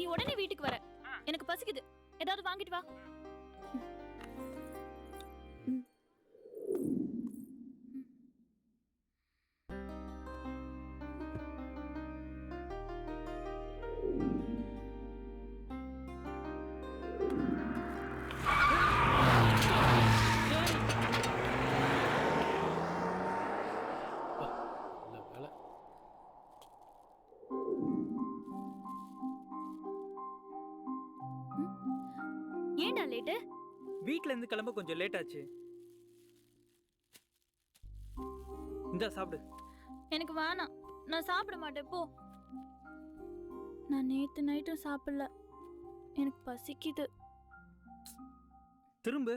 நீ உடனே வீட்டுக்கு வர. எனக்கு பசிக்குது, ஏதாவது வாங்கிட்டு வா. ம். நல்ல வேலை. ஏன்டா லேட்டு? வீட்ல இருந்து கிளம்ப கொஞ்சம் லேட் ஆச்சு. இந்தா சாப்பிடு. எனக்கு வேணாம், நான் சாப்பிட மாட்டேன், போ. நான் நேத்து நைட்டும் சாப்பிடல, எனக்கு பசிக்குது. திரும்ப